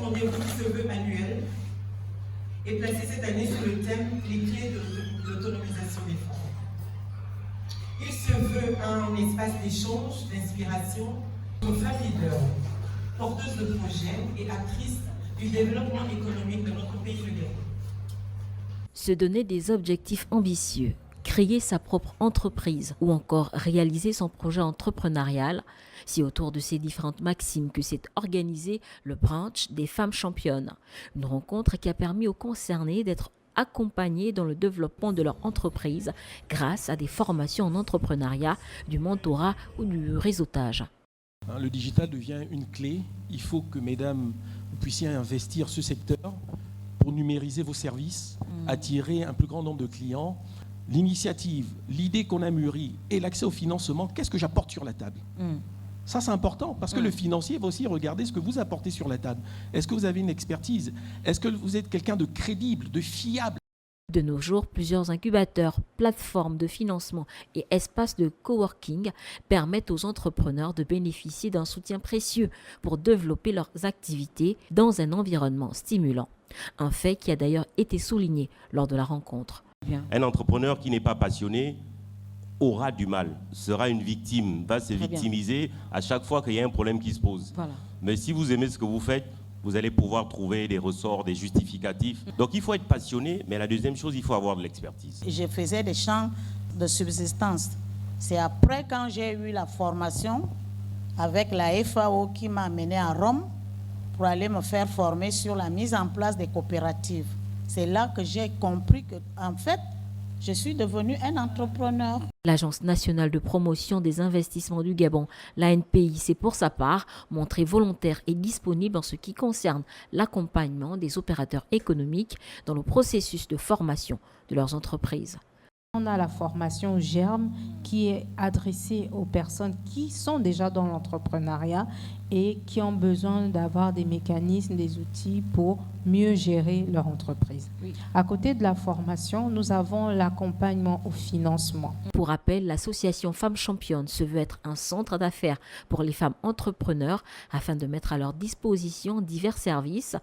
rendez-vous qui se veut annuel est placé cette année sous le thème « Les clés de l'autonomisation des femmes ». Il se veut un espace d'échange, d'inspiration aux femmes leaders, porteuses de projets et actrices du développement économique de notre pays le Gabon. Se donner des objectifs ambitieux, créer sa propre entreprise ou encore réaliser son projet entrepreneurial, c'est autour de ces différentes maximes que s'est organisé le brunch des femmes championnes. Une rencontre qui a permis aux concernés d'être accompagnés dans le développement de leur entreprise grâce à des formations en entrepreneuriat, du mentorat ou du réseautage. Le digital devient une clé. Il faut que, mesdames, vous puissiez investir ce secteur pour numériser vos services, attirer un plus grand nombre de clients. L'initiative, l'idée qu'on a mûrie et l'accès au financement, qu'est-ce que j'apporte sur la table ? Ça, c'est important parce que le financier va aussi regarder ce que vous apportez sur la table. Est-ce que vous avez une expertise ? Est-ce que vous êtes quelqu'un de crédible, de fiable ? De nos jours, plusieurs incubateurs, plateformes de financement et espaces de coworking permettent aux entrepreneurs de bénéficier d'un soutien précieux pour développer leurs activités dans un environnement stimulant. Un fait qui a d'ailleurs été souligné lors de la rencontre. Un entrepreneur qui n'est pas passionné aura du mal, sera une victime, va se victimiser à chaque fois qu'il y a un problème qui se pose. Voilà. Mais si vous aimez ce que vous faites, vous allez pouvoir trouver des ressorts, des justificatifs. Donc il faut être passionné, mais la deuxième chose, il faut avoir de l'expertise. Je faisais des champs de subsistance. C'est après, quand j'ai eu la formation avec la FAO qui m'a amené à Rome pour aller me faire former sur la mise en place des coopératives. C'est là que j'ai compris que, en fait, je suis devenue un entrepreneur. L'Agence nationale de promotion des investissements du Gabon, l'ANPI, s'est pour sa part montrée volontaire et disponible en ce qui concerne l'accompagnement des opérateurs économiques dans le processus de formation de leurs entreprises. On a la formation GERM qui est adressée aux personnes qui sont déjà dans l'entrepreneuriat et qui ont besoin d'avoir des mécanismes, des outils pour mieux gérer leur entreprise. Oui. À côté de la formation, nous avons l'accompagnement au financement. Pour rappel, l'association Femmes Championnes se veut être un centre d'affaires pour les femmes entrepreneurs afin de mettre à leur disposition divers services